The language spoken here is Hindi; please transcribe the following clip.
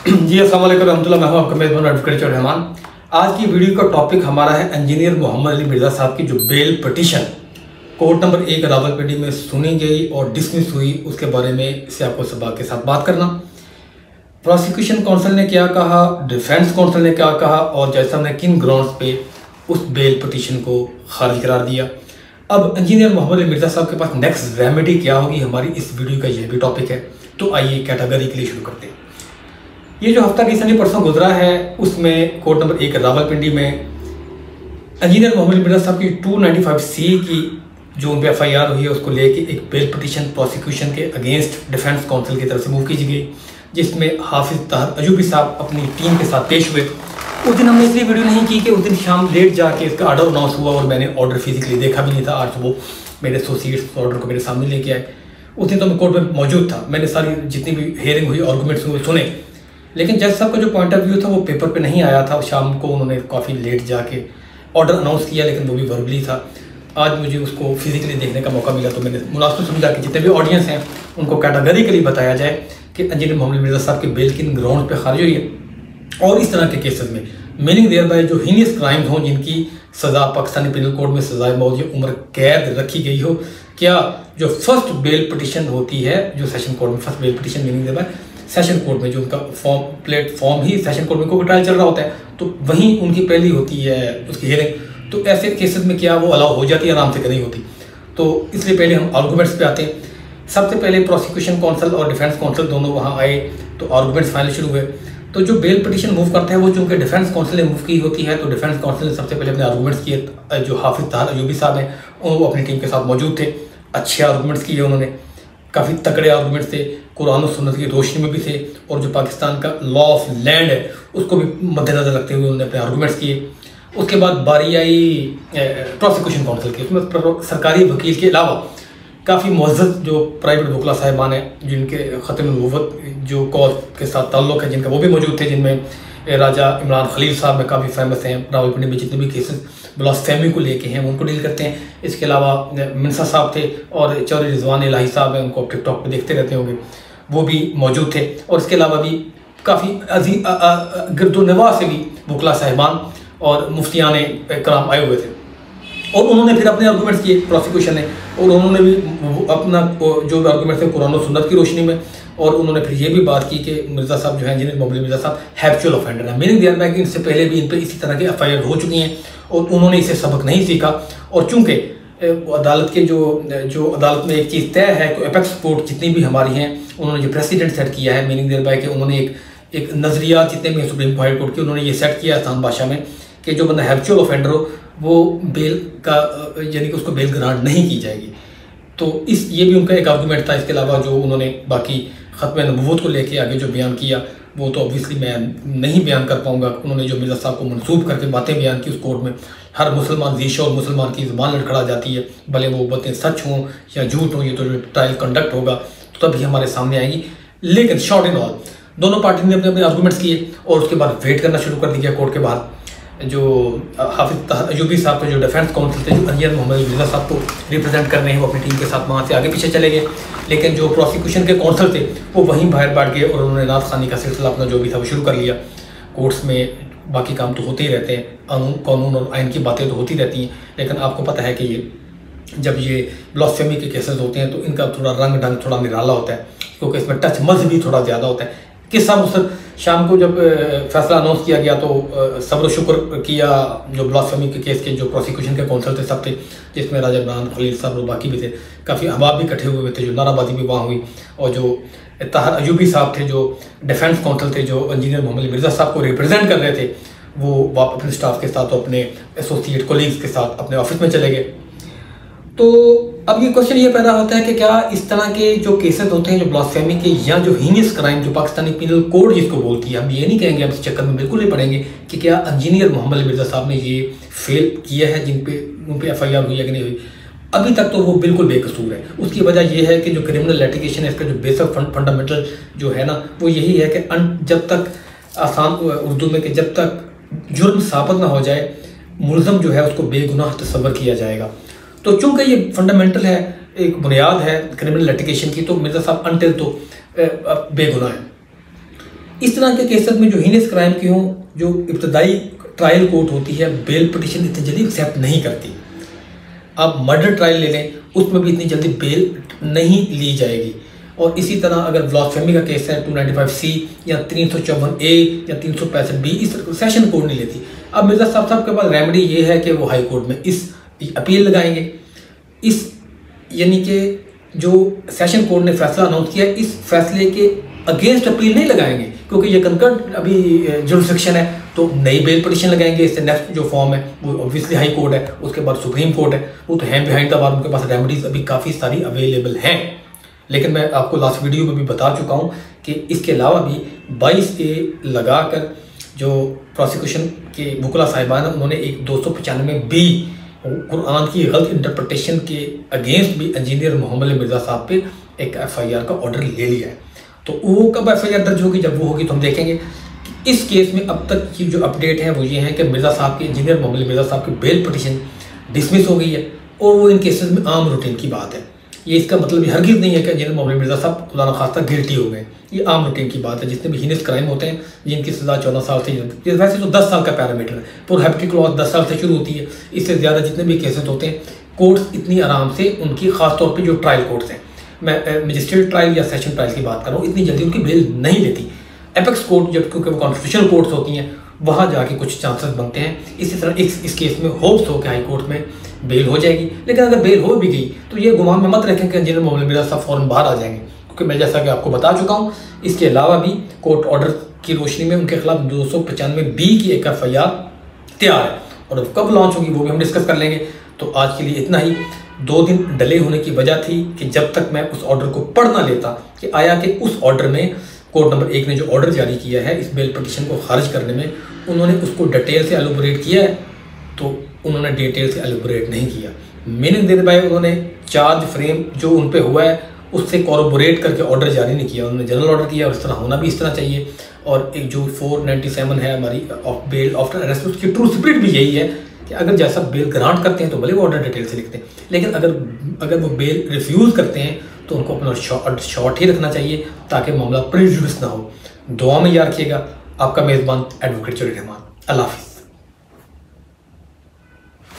जी अस्सलाम वालेकुम रहमतुल्लाह। मैं हूं आपका मेज़बान एडवोकेट रहमान। आज की वीडियो का टॉपिक हमारा है इंजीनियर मोहम्मद अली मिर्ज़ा साहब की जो bail petition court number 1 Rawalpindi में सुनी गई और डिसमिस हुई, उसके बारे में इसे आपको सबक के साथ बात करना। प्रोसिक्यूशन काउंसिल ने क्या कहा, डिफेंस काउंसिल ने क्या कहा और जैसा हमने किन ग्राउंड्स पे उस बेल पिटीशन को खारिज करार दिया। अब इंजीनियर मोहम्मद अली मिर्ज़ा साहब के पास नेक्स्ट रेमेडी क्या होगी, हमारी इस वीडियो का यह भी टॉपिक है। तो आइए कैटेगरी के लिए शुरू करते हैं। ये जो हफ्ता रिसेंटली परसों गुजरा है उसमें कोर्ट नंबर 1 रावलपिंडी में इंजीनियर मोहम्मद अली मिर्ज़ा साहब की 295C की जो उन पर FIR हुई है उसको लेके एक बेल पिटीशन प्रोसिक्यूशन के अगेंस्ट डिफेंस काउंसिल की तरफ से मूव की गई, जिसमें हाफिज ताहर अयूबी साहब अपनी टीम के साथ पेश हुए। उस दिन हमने इसलिए वीडियो नहीं की कि उस दिन शाम लेट जाके इसका ऑर्डर अनाउंस हुआ और मैंने ऑर्डर फिजिकली देखा भी नहीं था। आज वो मेरे एसोसिएट्स ऑर्डर को मेरे सामने लेके आए। उस दिन तो मैं कोर्ट में मौजूद था, मैंने सारी जितनी भी हियरिंग हुई आर्गूमेंट्स हुए सुने, लेकिन जज साहब का जो पॉइंट ऑफ व्यू था वो पेपर पे नहीं आया था। शाम को उन्होंने काफ़ी लेट जाके ऑर्डर अनाउंस किया, लेकिन वो भी वर्बली था। आज मुझे उसको फिजिकली देखने का मौका मिला तो मैंने मुनासिब समझा कि जितने भी ऑडियंस हैं उनको कैटेगरिकली बताया जाए कि इंजीनियर मोहम्मद मिर्ज़ा साहब की बेल किन ग्राउंड पे खारिज हुई है और इस तरह के केसेस में मीनिंग देयर बाय जो हीनियस क्राइम्स हों, जिनकी सज़ा पाकिस्तानी पिनल कोड में सजाए मौत या उम्र कैद रखी गई हो, क्या जो फर्स्ट बेल पिटीशन होती है जो सेशन कोर्ट में first bail petition meaning there by session court में जो उनका प्लेटफॉर्म ही सेशन कोर्ट में कोई ट्रायल चल रहा होता है तो वहीं उनकी पहली होती है उसकी हियरिंग, तो ऐसे केसेस में क्या वो अलाउ हो जाती है, आराम से नहीं होती। तो इसलिए पहले हम आर्गूमेंट्स पे आते हैं। सबसे पहले प्रोसिक्यूशन काउंसिल और डिफेंस काउंसिल दोनों वहाँ आए तो आर्गूमेंट्स फाइनल शुरू हुए। तो जो बेल पिटीशन मूव करता है वो चूँकि डिफेंस काउंसिल ने मूव की होती है तो डिफेंस काउंसिल ने सबसे पहले अपने आर्गूमेंट्स किए। जो हाफिज ताहर अयूबी साहब हैं वो अपनी टीम के साथ मौजूद थे, अच्छे आर्गूमेंट्स किए उन्होंने, काफ़ी तगड़े आर्गूमेंट्स थे, कुरान और सुन्नत की रोशनी में भी थे और जो पाकिस्तान का लॉ ऑफ लैंड है उसको भी मद्देनजर रखते हुए उन्होंने अपने आर्गूमेंट्स किए। उसके बाद बारी आई प्रोसिक्यूशन काउंसिल की। उसमें सरकारी वकील के अलावा काफ़ी मुअज़्ज़ज़ जो प्राइवेट वकला साहिबान हैं जिनके ख़त्म नबूवत जो कॉज के साथ ताल्लुक़ है जिनका, वो भी मौजूद थे, जिनमें राजा इमरान खलील साहब में काफ़ी फेमस हैं। रावलपिंडी में जितने भी केसेस ब्लास्फेमी को लेके हैं उनको डील करते हैं। इसके अलावा मिर्ज़ा साहब थे और चौधरी रिजवान इलाही साहब हैं, उनको आप टिकटॉक पे देखते रहते होंगे, वो भी मौजूद थे। और इसके अलावा भी काफ़ी गिरदोनवा से भी वकला साहिबान और मुफ्तियान कराम आए हुए थे और उन्होंने फिर अपने आर्गूमेंट्स किए प्रोसिक्यूशन ने, और उन्होंने भी अपना जो आर्गूमेंट्स थे कुरान और सुन्नत की रोशनी में, और उन्होंने फिर ये भी बात की कि मिर्ज़ा साहब जो है इंजीनियर मोहम्मद मिर्ज़ा साहब हैबिचुअल ऑफेंडर है। मीनिंग दिया कि इनसे पहले भी इन पर इसी तरह के FIR हो चुकी हैं और उन्होंने इसे सबक नहीं सीखा। और चूँकि अदालत के जो अदालत में एक चीज़ तय है कि एपेक्स कोर्ट जितनी भी हमारी हैं उन्होंने जो प्रेसिडेंट सेट किया है, मीनिंग देयर बाय कि उन्होंने एक नज़रिया जितने भी सुप्रीम हाई कोर्ट के उन्होंने ये सेट किया आसान भाषा में कि जो बंदा हैबिचुअल ऑफेंडर हो वो बेल का यानी कि उसको बेल ग्रांट नहीं की जाएगी। तो ये भी उनका एक आर्गूमेंट था। इसके अलावा जो उन्होंने बाकी ख़त्म नबूवत को लेके आगे जो बयान किया वो तो ऑब्वियसली मैं नहीं बयान कर पाऊँगा। उन्होंने जो मिर्ज़ा साहब को मनसूब करके बातें बयान की उस कोर्ट में, हर मुसलमान जीशा और मुसलमान की ज़ुबान लड़खड़ा जाती है, भले वो बातें सच हों या झूठ हों, ये तो जो ट्रायल कंडक्ट होगा तो तभी हमारे सामने आएंगी। लेकिन शॉर्ट इन ऑल दोनों पार्टी ने अपने अपने आर्गूमेंट्स किए और उसके बाद वेट करना शुरू कर दिया कोर्ट के बाहर। जो हाफिज ताहर अयूबी साहब के जो डिफेंस काउंसिल थे, जो इंजीनियर मोहम्मद अली मिर्ज़ा साहब को रिप्रेजेंट कर रहे हैं, वो अपनी टीम के साथ वहाँ से आगे पीछे चले गए। लेकिन जो प्रोसिक्यूशन के काउंसिल थे वो वहीं बाहर बैठ गए और उन्होंने नात खानी का सिलसिला अपना जो भी था वो शुरू कर लिया। कोर्ट्स में बाकी काम तो होते ही रहते हैं, कानून और आइन की बातें तो होती रहती हैं, लेकिन आपको पता है कि जब ये ब्लास्फेमी के केसेस होते हैं तो इनका थोड़ा रंग ढंग थोड़ा निराला होता है, क्योंकि इसमें टच मज़हबी थोड़ा ज़्यादा होता है। किस्सा मुसर शाम को जब फैसला अनाउंस किया गया तो सब्र शुक्र किया जो ब्लास्फेमी के केस के जो प्रोसिक्यूशन के काउंसिल थे सब थे, जिसमें राजा इमरान खलील साहब और बाकी भी थे, काफ़ी अहबाब भी इकट्ठे हुए थे, जो नाराबाजी भी वहाँ हुई। और जो ताहर अयूबी साहब थे जो डिफेंस काउंसिल थे जो इंजीनियर मोहम्मद मिर्ज़ा साहब को रिप्रेजेंट कर रहे थे, वो अपने स्टाफ के साथ और अपने एसोसिएट कोलीग्स के साथ अपने ऑफिस में चले गए। तो अब ये क्वेश्चन ये पैदा होता है कि क्या इस तरह के जो केसेस होते हैं जो ब्लास्फेमी के या जो हीनियस क्राइम जो पाकिस्तानी पिनल कोड जिसको बोलती है, हम ये नहीं कहेंगे, हम इस चक्कर में बिल्कुल नहीं पड़ेंगे कि क्या इंजीनियर मोहम्मद अली मिर्ज़ा साहब ने ये फेल किया है उन पे FIR हुई है कि नहीं हुई। अभी तक तो वो बिल्कुल बेकसूर है। उसकी वजह यह है कि जो क्रिमिनल लिटिगेशन है इसका जो बेसिक फंडामेंटल जो है ना वो यही है कि जब तक आसान उर्दू में कि जब तक जुर्म साबित ना हो जाए मुलज़म जो है उसको बेगुनाह तस्वर किया जाएगा। तो चूंकि ये फंडामेंटल है, एक बुनियाद है क्रिमिनल लिटिगेशन की, तो मिर्ज़ा साहब अनटिल तो बेगुनाह है। इस तरह के केसेस में जो हीनियस क्राइम की हों, जो इब्तदाई ट्रायल कोर्ट होती है बेल पिटिशन इतनी जल्दी एक्सेप्ट नहीं करती। आप मर्डर ट्रायल ले लें, उसमें भी इतनी जल्दी बेल नहीं ली जाएगी। और इसी तरह अगर ब्लास्फेमी का केस है 295C या 354A या 365B, इस सेशन कोर्ट नहीं लेती। अब मिर्जा साहब के पास रेमेडी ये है कि वो हाई कोर्ट में इस अपील लगाएंगे। इस यानी कि जो सेशन कोर्ट ने फैसला अनाउंस किया, इस फैसले के अगेंस्ट अपील नहीं लगाएंगे, क्योंकि ये कंकर्ड अभी जुरिस्डिक्शन है, तो नई बेल पिटिशन लगाएंगे। इससे नेक्स्ट जो फॉर्म है वो ऑब्वियसली हाई कोर्ट है, उसके बाद सुप्रीम कोर्ट है, वो तो है बिहाइंड द बार, उनके पास रेमेडीज अभी काफ़ी सारी अवेलेबल हैं। लेकिन मैं आपको लास्ट वीडियो में भी बता चुका हूँ कि इसके अलावा भी 22A लगाकर जो प्रोसिक्यूशन के वकला साहिबान हैं, उन्होंने एक 295B कुरान की गलत इंटरप्रटेशन के अगेंस्ट भी इंजीनियर मोहम्मद अली मिर्ज़ा साहब पे एक FIR का ऑर्डर ले लिया है। तो वो कब FIR दर्ज होगी, जब वो होगी तो हम देखेंगे। इस केस में अब तक की जो अपडेट है वो ये है कि मिर्ज़ा साहब की, इंजीनियर मोहम्मद अली मिर्ज़ा साहब की बेल पिटिशन डिसमिस हो गई है, और वो इन केसेस में आम रूटीन की बात है। ये इसका मतलब हरगिज़ नहीं है कि इंजीनियर मोहम्मद मिर्ज़ा साहब खुदा न खास्ता गिल्टी हो गए। ये आम रूटीन की बात है। जितने भी हीनियस क्राइम होते हैं जिनकी सज़ा 14 साल से, वैसे तो 10 साल का पैरामीटर है, प्रोहिबिटेड क्लॉज 10 साल से शुरू होती है। इससे ज़्यादा जितने भी केसेस होते हैं, कोर्ट्स इतनी आराम से उनकी ख़ास तौर पर जो ट्रायल कोर्ट्स हैं, मैं मजिस्ट्रेट ट्रायल या सेशन ट्रायल की बात कर रहा हूँ, इतनी जल्दी उनकी बेल नहीं लेती। एपेक्स कोर्ट जब, क्योंकि वो कॉन्स्टिट्यूशनल कोर्ट्स होती हैं, वहाँ जाके कुछ चांसेस बनते हैं। इसी तरह इस केस में होप्स हो कि हाई कोर्ट में बेल हो जाएगी। लेकिन अगर बेल हो भी गई तो ये गुमान में मत रखें कि इंजीनियर मोहम्मद मिर्ज़ा साहब फ़ौरन बाहर आ जाएंगे, क्योंकि मैं जैसा कि आपको बता चुका हूँ, इसके अलावा भी कोर्ट ऑर्डर की रोशनी में उनके खिलाफ 295B की एक FIR तैयार है, और कब लॉन्च होगी वो भी हम डिस्कस कर लेंगे। तो आज के लिए इतना ही। 2 दिन डिले होने की वजह थी कि जब तक मैं उस ऑर्डर को पढ़ ना लेता कि आया कि उस ऑर्डर में कोर्ट नंबर 1 ने जो ऑर्डर जारी किया है इस बेल पिटिशन को खारिज करने में, उन्होंने उसको डिटेल से एलोबोरेट किया है, तो उन्होंने डिटेल से एलोबोरेट नहीं किया। मीनिंग देने पाए, उन्होंने चार्ज फ्रेम जो उन पे हुआ है उससे कॉरोबोरेट करके ऑर्डर जारी नहीं किया। उन्होंने जनरल ऑर्डर किया, और इस तरह होना भी इस तरह चाहिए। और एक जो 497 है हमारी ऑफ बेल आफ्टर अरेस्ट, उसकी ट्रू स्पिरिट भी यही है कि अगर जैसा बेल ग्रांट करते हैं तो भले वो ऑर्डर डिटेल से लिखते हैं, लेकिन अगर वो बेल रिफ्यूज़ करते हैं तो उनको अपना शॉर्ट ही रखना चाहिए, ताकि मामला प्रेजुडिस ना हो। दुआ में याद रखिएगा। आपका मेज़बान एडवोकेट चौधरी रहमान। अल्लाह हाफ़िज़।